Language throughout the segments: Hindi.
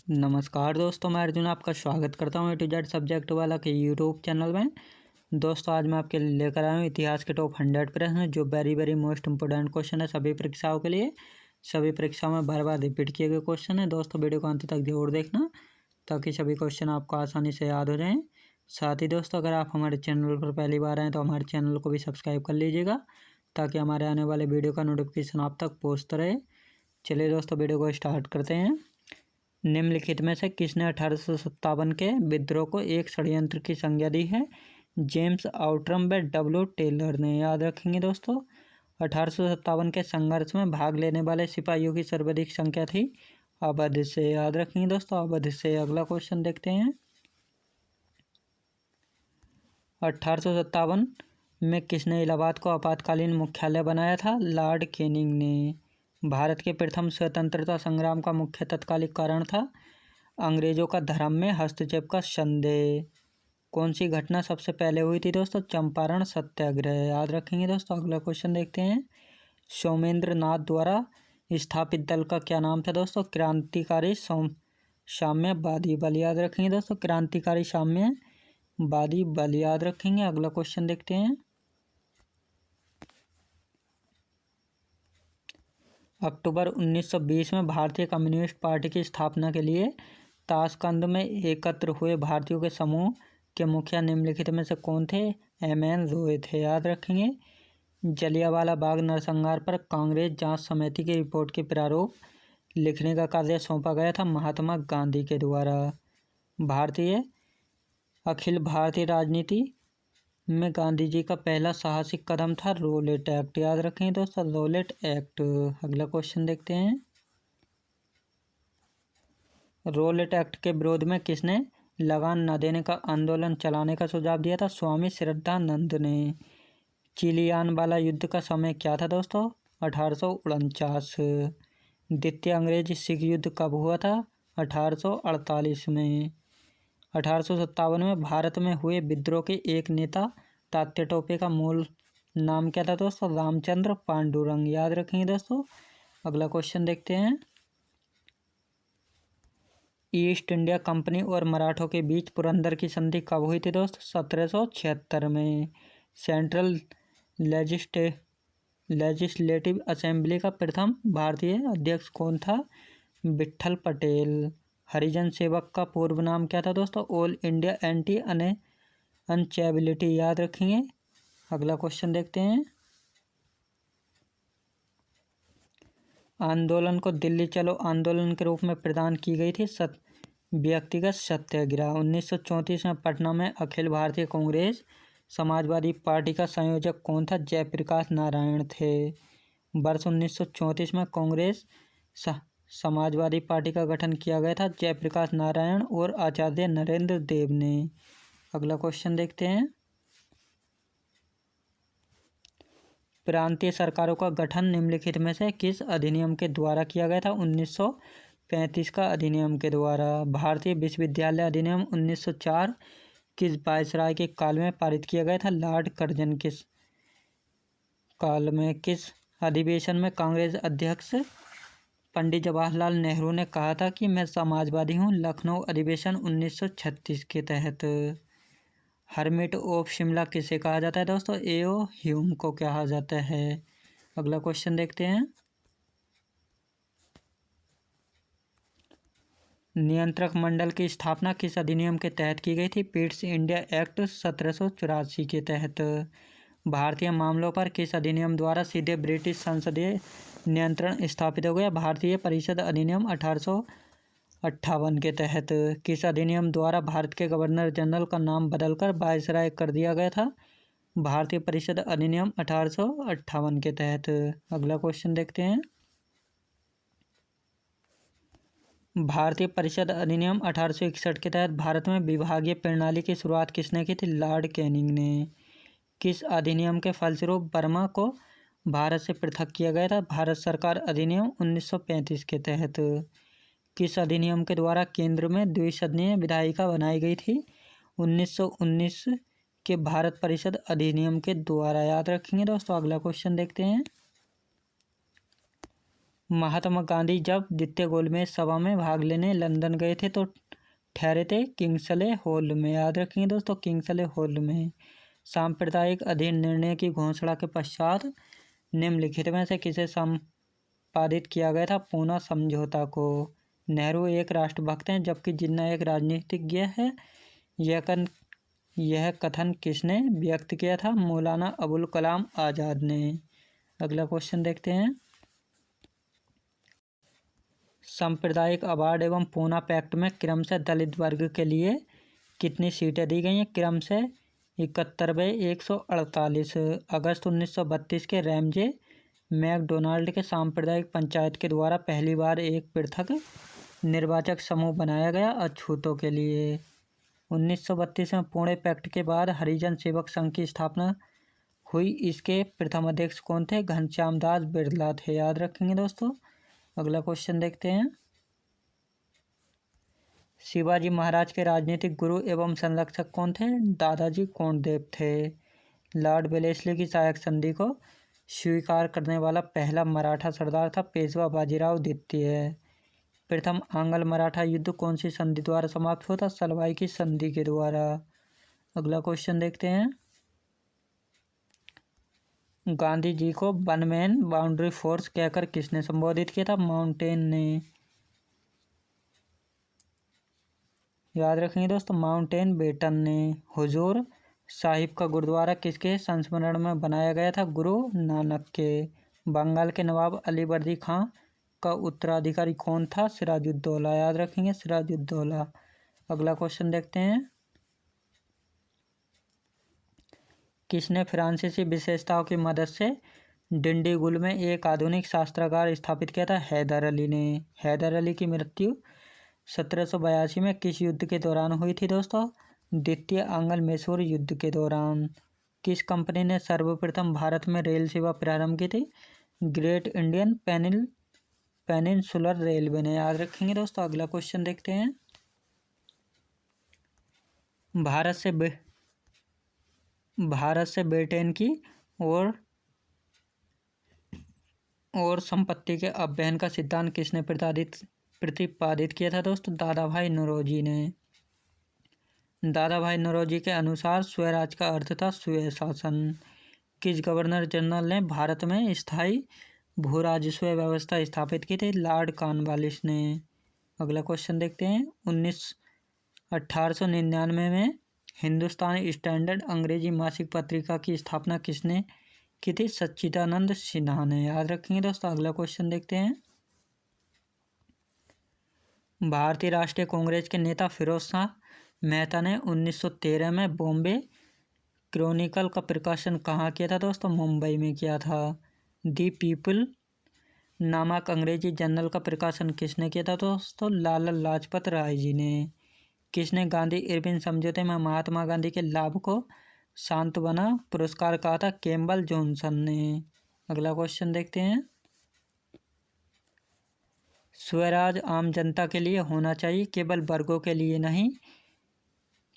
नमस्कार दोस्तों, मैं अर्जुन आपका स्वागत करता हूँ A to Z सब्जेक्ट वाला के यूट्यूब चैनल में। दोस्तों आज मैं आपके लिए लेकर आया हूँ इतिहास के टॉप 100 प्रश्न जो वेरी मोस्ट इंपोर्टेंट क्वेश्चन है सभी परीक्षाओं के लिए। सभी परीक्षाओं में बार बार रिपीट किए गए क्वेश्चन है। दोस्तों वीडियो को अंत तक जरूर देखना ताकि सभी क्वेश्चन आपको आसानी से याद हो जाएँ। साथ ही दोस्तों अगर आप हमारे चैनल पर पहली बार आएँ तो हमारे चैनल को भी सब्सक्राइब कर लीजिएगा ताकि हमारे आने वाले वीडियो का नोटिफिकेशन आप तक पहुँचता रहे। चलिए दोस्तों वीडियो को स्टार्ट करते हैं। निम्नलिखित में से किसने 1857 के विद्रोह को एक षड्यंत्र की संज्ञा दी है? जेम्स आउट्रम व डब्ल्यू टेलर ने। याद रखेंगे दोस्तों 1857 के संघर्ष में भाग लेने वाले सिपाहियों की सर्वाधिक संख्या थी अवध से। याद रखेंगे दोस्तों अवध से। अगला क्वेश्चन देखते हैं। 1857 में किसने इलाहाबाद को आपातकालीन मुख्यालय बनाया था? लॉर्ड कैनिंग ने। भारत के प्रथम स्वतंत्रता संग्राम का मुख्य तत्कालिक कारण था अंग्रेजों का धर्म में हस्तक्षेप का संदेह। कौन सी घटना सबसे पहले हुई थी दोस्तों? चंपारण सत्याग्रह। याद रखेंगे दोस्तों। अगला क्वेश्चन देखते हैं। सोमेंद्र नाथ द्वारा स्थापित दल का क्या नाम था दोस्तों? क्रांतिकारी साम्यवादी बल। याद रखेंगे दोस्तों क्रांतिकारी साम्यवादी बल। याद रखेंगे। अगला क्वेश्चन देखते हैं। अक्टूबर 1920 में भारतीय कम्युनिस्ट पार्टी की स्थापना के लिए ताशकंद में एकत्र हुए भारतीयों के समूह के मुखिया निम्नलिखित में से कौन थे? एम.एन. रॉय थे। याद रखेंगे। जलियांवाला बाग नरसंहार पर कांग्रेस जांच समिति की रिपोर्ट के प्रारूप लिखने का कार्य सौंपा गया था महात्मा गांधी के द्वारा। अखिल भारतीय राजनीति में गांधी जी का पहला साहसिक कदम था रॉलेट एक्ट। याद रखें दोस्तों रॉलेट एक्ट। अगला क्वेश्चन देखते हैं। रॉलेट एक्ट के विरोध में किसने लगान न देने का आंदोलन चलाने का सुझाव दिया था? स्वामी श्रद्धानंद ने। चिलियान वाला युद्ध का समय क्या था दोस्तों? 1849। द्वितीय अंग्रेज सिख युद्ध कब हुआ था? 1848 में। 1857 में भारत में हुए विद्रोह के एक नेता तात्या टोपे का मूल नाम क्या था दोस्तों? रामचंद्र पांडुरंग। याद रखेंगे दोस्तों। अगला क्वेश्चन देखते हैं। ईस्ट इंडिया कंपनी और मराठों के बीच पुरंदर की संधि कब हुई थी दोस्तों? 1776 में। सेंट्रल लेजिस्लेटिव असेंबली का प्रथम भारतीय अध्यक्ष कौन था? विट्ठल पटेल। हरिजन सेवक का पूर्व नाम क्या था दोस्तों? All India anti untouchability. याद रखेंगे। अगला क्वेश्चन देखते हैं। आंदोलन को दिल्ली चलो आंदोलन के रूप में प्रदान की गई थी व्यक्तिगत सत्याग्रह। 1934 में पटना में अखिल भारतीय कांग्रेस समाजवादी पार्टी का संयोजक कौन था? जयप्रकाश नारायण थे। वर्ष 1934 में कांग्रेस समाजवादी पार्टी का गठन किया गया था जयप्रकाश नारायण और आचार्य नरेंद्र देव ने। अगला क्वेश्चन देखते हैं। प्रांतीय सरकारों का गठन निम्नलिखित में से किस अधिनियम के द्वारा किया गया था? 1935 का अधिनियम के द्वारा। भारतीय विश्वविद्यालय अधिनियम 1904 किस वायसराय के काल में पारित किया गया था? लॉर्ड कर्जन किस काल में। किस अधिवेशन में कांग्रेस अध्यक्ष पंडित जवाहरलाल नेहरू ने कहा था कि मैं समाजवादी हूं? लखनऊ अधिवेशन 1936 के तहत। हर्मिट ऑफ शिमला किसे कहा जाता है दोस्तों? एओ ह्यूम को कहा जाता है। अगला क्वेश्चन देखते हैं। नियंत्रक मंडल की स्थापना किस अधिनियम के तहत की गई थी? पिट्स इंडिया एक्ट 1784 के तहत। भारतीय मामलों पर किस अधिनियम द्वारा सीधे ब्रिटिश संसदीय नियंत्रण स्थापित हो गया? भारतीय परिषद अधिनियम 1858 के तहत। किस अधिनियम द्वारा भारत के गवर्नर जनरल का नाम बदलकर वायसराय कर दिया गया था? भारतीय परिषद अधिनियम 1858 के तहत। अगला क्वेश्चन देखते हैं। भारतीय परिषद अधिनियम 1861 के तहत भारत में विभागीय प्रणाली की शुरुआत किसने की थी? लॉर्ड कैनिंग ने। किस अधिनियम के फलस्वरूप बर्मा को भारत से पृथक किया गया था? भारत सरकार अधिनियम 1935 के तहत। किस अधिनियम के द्वारा केंद्र में द्विसदनीय विधायिका बनाई गई थी? 1919 के भारत परिषद अधिनियम के द्वारा। याद रखेंगे दोस्तों। अगला क्वेश्चन देखते हैं। महात्मा गांधी जब द्वितीय गोलमेज सभा में भाग लेने लंदन गए थे तो ठहरे थे किंग्सले हॉल में। याद रखेंगे दोस्तों, किंग्सले हॉल में। सांप्रदायिक अधीन निर्णय की घोषणा के पश्चात निम्नलिखित में से किसे संपादित किया गया था? पूना समझौता को। नेहरू एक राष्ट्रभक्त हैं जबकि जिन्ना एक राजनीतिज्ञ है। यह कथन किसने व्यक्त किया था? मौलाना अबुल कलाम आज़ाद ने। अगला क्वेश्चन देखते हैं। सांप्रदायिक अवार्ड एवं पूना पैक्ट में क्रमशः दलित वर्ग के लिए कितनी सीटें दी गई हैं? क्रमशः 71/148। अगस्त 1932 के रैमजे मैकडोनाल्ड के सांप्रदायिक पंचायत के द्वारा पहली बार एक पृथक निर्वाचक समूह बनाया गया अछूतों के लिए। 1932 में पुणे पैक्ट के बाद हरिजन सेवक संघ की स्थापना हुई। इसके प्रथम अध्यक्ष कौन थे? घनश्याम दास बिरला थे। याद रखेंगे दोस्तों। अगला क्वेश्चन देखते हैं। शिवाजी महाराज के राजनीतिक गुरु एवं संरक्षक कौन थे? दादाजी कोंडदेव थे। लॉर्ड वेलेस्ली की सहायक संधि को स्वीकार करने वाला पहला मराठा सरदार था पेशवा बाजीराव द्वितीय। प्रथम आंग्ल मराठा युद्ध कौन सी संधि द्वारा समाप्त हुआ था? सलवाई की संधि के द्वारा। अगला क्वेश्चन देखते हैं। गांधी जी को वन मैन बाउंड्री फोर्स कहकर किसने संबोधित किया था? माउंटेन ने। याद रखेंगे दोस्तों, माउंटेन बेटन ने। हुजूर साहिब का गुरुद्वारा किसके संस्मरण में बनाया गया था? गुरु नानक के। बंगाल के नवाब अली वर्दी खां का उत्तराधिकारी कौन था? सिराजुद्दौला। याद रखेंगे, सिराजुद्दौला। अगला क्वेश्चन देखते हैं। किसने फ्रांसीसी विशेषताओं की मदद से डिंडीगुल में एक आधुनिक शस्त्रागार स्थापित किया था? हैदर अली ने। हैदर अली की मृत्यु 1782 में किस युद्ध के दौरान हुई थी दोस्तों? द्वितीय आंग्ल मैसूर युद्ध के दौरान। किस कंपनी ने सर्वप्रथम भारत में रेल सेवा प्रारंभ की थी? ग्रेट इंडियन पेनिनसुलर रेलवे ने। याद रखेंगे दोस्तों। अगला क्वेश्चन देखते हैं। भारत से ब्रिटेन की और संपत्ति के अवहन का सिद्धांत किसने प्रतिपादित किया था दोस्तों? दादा भाई नौरोजी ने। दादा भाई नौरोजी के अनुसार स्वराज का अर्थ था स्वशासन। किस गवर्नर जनरल ने भारत में स्थायी भू राजस्व व्यवस्था स्थापित की थी? लॉर्ड कॉर्नवालिस ने। अगला क्वेश्चन देखते हैं। 1899 में हिंदुस्तान स्टैंडर्ड अंग्रेजी मासिक पत्रिका की स्थापना किसने की थी? सच्चिदानंद सिन्हा ने। याद रखेंगे दोस्तों। अगला क्वेश्चन देखते हैं। भारतीय राष्ट्रीय कांग्रेस के नेता फिरोज शाह मेहता ने 1913 में बॉम्बे क्रॉनिकल का प्रकाशन कहाँ किया था दोस्तों? मुंबई में किया था। दी पीपल नामक अंग्रेजी जर्नल का प्रकाशन किसने किया था दोस्तों? लाला लाजपत राय जी ने। किसने गांधी इरविन समझौते में महात्मा गांधी के लाभ को सांत्वना पुरस्कार कहा था? कैम्पबेल जॉनसन ने। अगला क्वेश्चन देखते हैं। स्वराज आम जनता के लिए होना चाहिए, केवल वर्गों के लिए नहीं,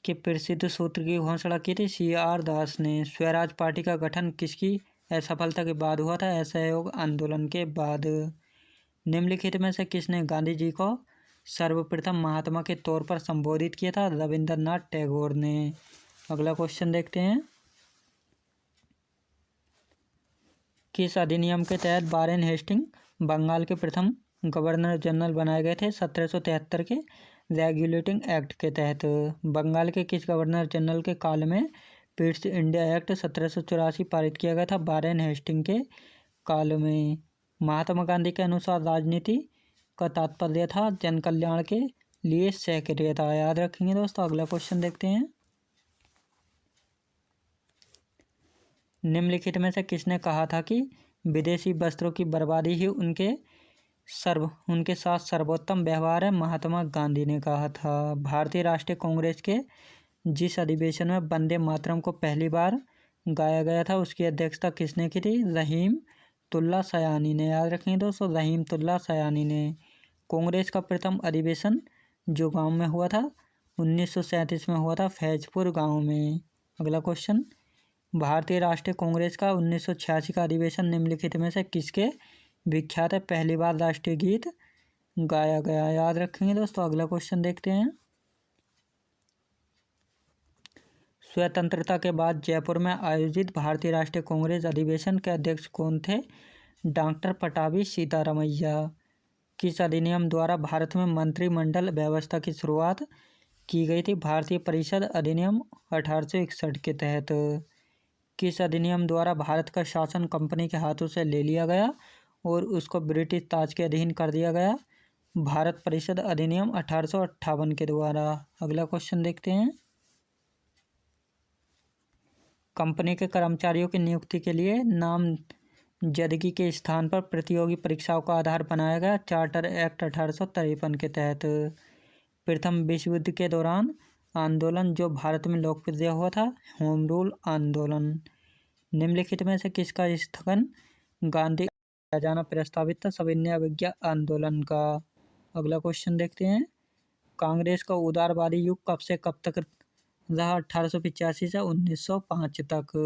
के प्रसिद्ध सूत्र की घोषणा की थी CR दास ने। स्वराज पार्टी का गठन किसकी असफलता के बाद हुआ था? असहयोग आंदोलन के बाद। निम्नलिखित में से किसने गांधी जी को सर्वप्रथम महात्मा के तौर पर संबोधित किया था? रविंद्रनाथ टैगोर ने। अगला क्वेश्चन देखते हैं। किस अधिनियम के तहत वारेन हेस्टिंग बंगाल के प्रथम गवर्नर जनरल बनाए गए थे? 1773 के रेगुलेटिंग एक्ट के तहत। बंगाल के किस गवर्नर जनरल के काल में ईस्ट इंडिया एक्ट 1784 पारित किया गया था? वारेन हेस्टिंग के काल में। महात्मा गांधी के अनुसार राजनीति का तात्पर्य था जन कल्याण के लिए सक्रियता। याद रखेंगे दोस्तों। अगला क्वेश्चन देखते हैं। निम्नलिखित में से किसने कहा था कि विदेशी वस्त्रों की बर्बादी ही उनके साथ सर्वोत्तम व्यवहार है? महात्मा गांधी ने कहा था। भारतीय राष्ट्रीय कांग्रेस के जिस अधिवेशन में वंदे मातरम को पहली बार गाया गया था उसकी अध्यक्षता किसने की थी? रहीमतुल्ला सयानी ने। याद रखेंगे दोस्तों, रहीमतुल्ला सयानी ने। कांग्रेस का प्रथम अधिवेशन जो गांव में हुआ था 1937 में हुआ था, फैजपुर गांव में। अगला क्वेश्चन। भारतीय राष्ट्रीय कांग्रेस का 1986 का अधिवेशन निम्नलिखित में से किसके विख्यात है? पहली बार राष्ट्रीय गीत गाया गया, याद रखेंगे दोस्तों। अगला क्वेश्चन देखते हैं। स्वतंत्रता के बाद जयपुर में आयोजित भारतीय राष्ट्रीय कांग्रेस अधिवेशन के अध्यक्ष कौन थे? डॉक्टर पट्टाभी सीतारामैया। किस अधिनियम द्वारा भारत में मंत्रिमंडल व्यवस्था की शुरुआत की गई थी? भारतीय परिषद अधिनियम 1861 के तहत। किस अधिनियम द्वारा भारत का शासन कंपनी के हाथों से ले लिया गया और उसको ब्रिटिश ताज के अधीन कर दिया गया? भारत परिषद अधिनियम 1858 के द्वारा। अगला क्वेश्चन देखते हैं। कंपनी के कर्मचारियों की नियुक्ति के लिए नामजदगी के स्थान पर प्रतियोगी परीक्षाओं का आधार बनाया गया, चार्टर एक्ट 1853 के तहत। प्रथम विश्व युद्ध के दौरान आंदोलन जो भारत में लोकप्रिय हुआ था, होम रूल आंदोलन। निम्नलिखित में से किसका स्थगन गांधी किया जाना प्रस्तावित था? सविनय अवज्ञा आंदोलन का। अगला क्वेश्चन देखते हैं। कांग्रेस का उदारवादी युग कब से कब तक रहा? 1885 से 1905 तक।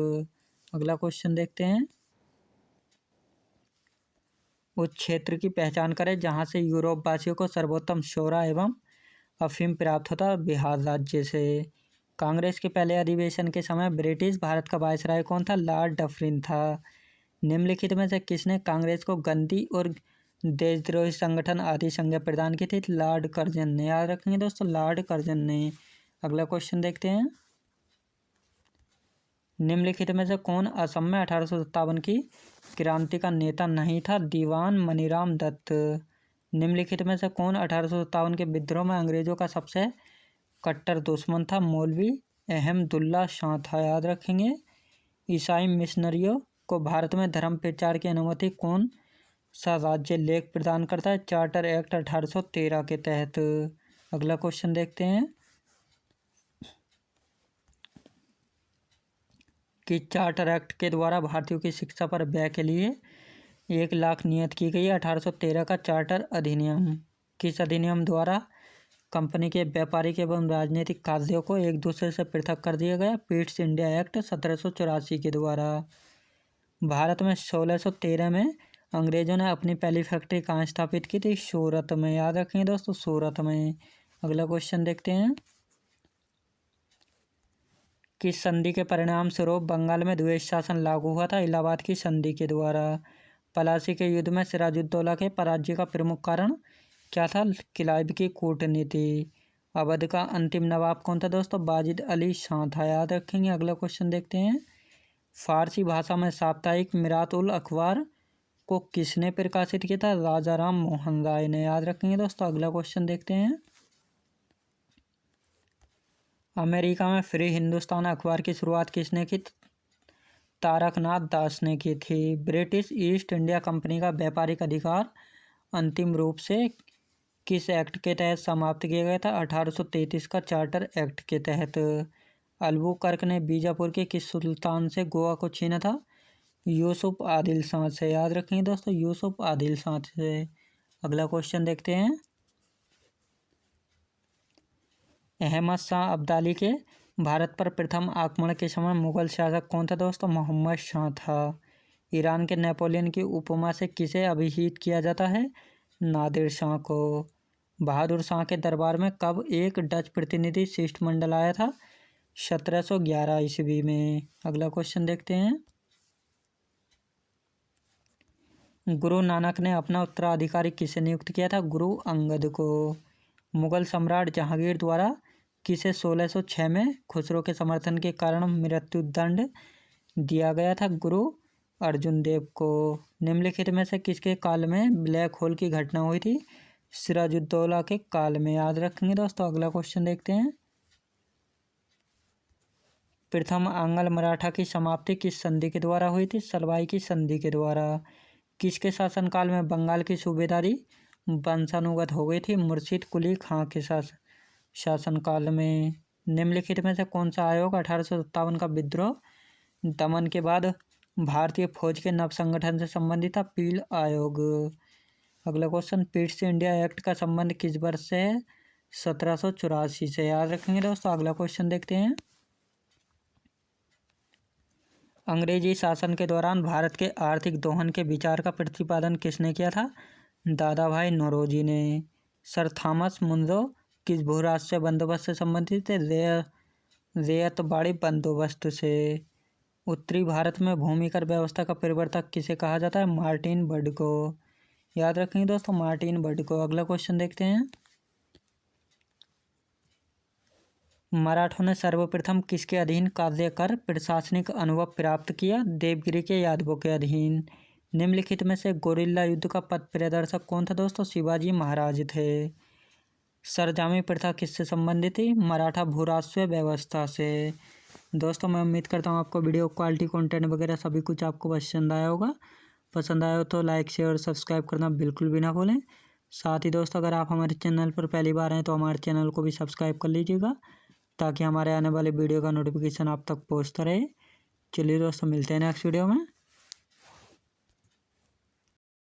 अगला क्वेश्चन देखते हैं। उस क्षेत्र की पहचान करें जहां से यूरोप वासियों को सर्वोत्तम शोरा एवं अफीम प्राप्त होता? बिहार राज्य से। कांग्रेस के पहले अधिवेशन के समय ब्रिटिश भारत का वायसराय कौन था? लॉर्ड डफरिन था। निम्नलिखित में से किसने कांग्रेस को गंदी और देशद्रोही संगठन आदि संज्ञा प्रदान की थी? लॉर्ड कर्जन ने, याद रखेंगे दोस्तों, लॉर्ड कर्जन ने। अगला क्वेश्चन देखते हैं। निम्नलिखित में से कौन असम में 1857 की क्रांति का नेता नहीं था? दीवान मनीराम दत्त। निम्नलिखित में से कौन 1857 के विद्रोह में अंग्रेजों का सबसे कट्टर दुश्मन था? मौलवी अहमदुल्ला शाह था, याद रखेंगे। ईसाई मिशनरियों को भारत में धर्म प्रचार की अनुमति कौन सा राज्य लेख प्रदान करता है? चार्टर एक्ट 1813 के तहत। अगला क्वेश्चन देखते हैं कि चार्टर एक्ट के द्वारा भारतीयों की शिक्षा पर व्यय के लिए 1 लाख नियत की गई है। 1813 का चार्टर अधिनियम। किस अधिनियम द्वारा कंपनी के व्यापारिक एवं राजनीतिक कार्यों को एक दूसरे से पृथक कर दिया गया? ईस्ट इंडिया एक्ट 1784 के द्वारा। भारत में 1613 में अंग्रेजों ने अपनी पहली फैक्ट्री कहाँ स्थापित की थी? सूरत में, याद रखेंगे दोस्तों, सूरत में। अगला क्वेश्चन देखते हैं। किस संधि के परिणाम स्वरूप बंगाल में द्वैत शासन लागू हुआ था? इलाहाबाद की संधि के द्वारा। पलासी के युद्ध में सिराजुद्दौला के पराजय का प्रमुख कारण क्या था? क्लाइव की कूटनीति। अवध का अंतिम नवाब कौन था दोस्तों? बाजिद अली शाह था, याद रखेंगे। अगला क्वेश्चन देखते हैं। फारसी भाषा में साप्ताहिक मिरात उल अखबार को किसने प्रकाशित किया था? राजा राम मोहन राय ने, याद रखेंगे दोस्तों। अगला क्वेश्चन देखते हैं। अमेरिका में फ्री हिंदुस्तान अखबार की शुरुआत किसने की? तारकनाथ दास ने की थी। ब्रिटिश ईस्ट इंडिया कंपनी का व्यापारिक अधिकार अंतिम रूप से किस एक्ट के तहत समाप्त किया गया था? 1833 का चार्टर एक्ट के तहत। अल्बुकर्क ने बीजापुर के किस सुल्तान से गोवा को छीना था? यूसुफ आदिल शाह से, याद रखेंगे दोस्तों, यूसुफ आदिल शाह से। अगला क्वेश्चन देखते हैं। अहमद शाह अब्दाली के भारत पर प्रथम आक्रमण के समय मुगल शासक कौन था दोस्तों? मोहम्मद शाह था। ईरान के नेपोलियन की उपमा से किसे अभिहित किया जाता है? नादिर शाह को। बहादुर शाह के दरबार में कब एक डच प्रतिनिधि शिष्टमंडल आया था? 1711 ईस्वी में। अगला क्वेश्चन देखते हैं। गुरु नानक ने अपना उत्तराधिकारी किसे नियुक्त किया था? गुरु अंगद को। मुगल सम्राट जहांगीर द्वारा किसे 1606 में खुसरो के समर्थन के कारण मृत्युदंड दिया गया था? गुरु अर्जुन देव को। निम्नलिखित में से किसके काल में ब्लैक होल की घटना हुई थी? सिराजुद्दौला के काल में, याद रखेंगे दोस्तों। अगला क्वेश्चन देखते हैं। प्रथम आंग्ल मराठा की समाप्ति किस संधि के द्वारा हुई थी? सलवाई की संधि के द्वारा। किसके शासनकाल में बंगाल की सूबेदारी वंशानुगत हो गई थी? मुर्शिद कुली खां के शासनकाल में। निम्नलिखित में से कौन सा आयोग 1857 का विद्रोह दमन के बाद भारतीय फौज के नव संगठन से संबंधित था? पील आयोग। अगला क्वेश्चन। ईस्ट इंडिया एक्ट का संबंध किस वर्ष से है? 1784 से, याद रखेंगे दोस्तों। अगला क्वेश्चन देखते हैं। अंग्रेजी शासन के दौरान भारत के आर्थिक दोहन के विचार का प्रतिपादन किसने किया था? दादा भाई नौरोजी ने। सर थॉमस मुनरो किस भूराष्ट्रीय बंदोबस्त से संबंधित थे? रैयतवाड़ी बंदोबस्त से। उत्तरी भारत में भूमिकर व्यवस्था का प्रवर्तक किसे कहा जाता है? मार्टिन बर्ड को। याद रखेंगे दोस्तों, मार्टिन बर्ड को। अगला क्वेश्चन देखते हैं। मराठों ने सर्वप्रथम किसके अधीन कार्य कर प्रशासनिक अनुभव प्राप्त किया? देवगिरी के यादवों के अधीन। निम्नलिखित में से गोरिल्ला युद्ध का पथ प्रदर्शक कौन था दोस्तों? शिवाजी महाराज थे। सरजामी प्रथा किससे संबंधित थी? मराठा भूराष्ट्रीय व्यवस्था से। दोस्तों मैं उम्मीद करता हूँ आपको वीडियो क्वालिटी कंटेंट वगैरह सभी कुछ आपको पसंद आया होगा। पसंद आया हो तो लाइक शेयर और सब्सक्राइब करना बिल्कुल भी ना भूलें। साथ ही दोस्तों अगर आप हमारे चैनल पर पहली बार हैं तो हमारे चैनल को भी सब्सक्राइब कर लीजिएगा, ताकि हमारे आने वाले वीडियो का नोटिफिकेशन आप तक पहुँचता रहे। चलिए दोस्तों मिलते हैं नेक्स्ट वीडियो में।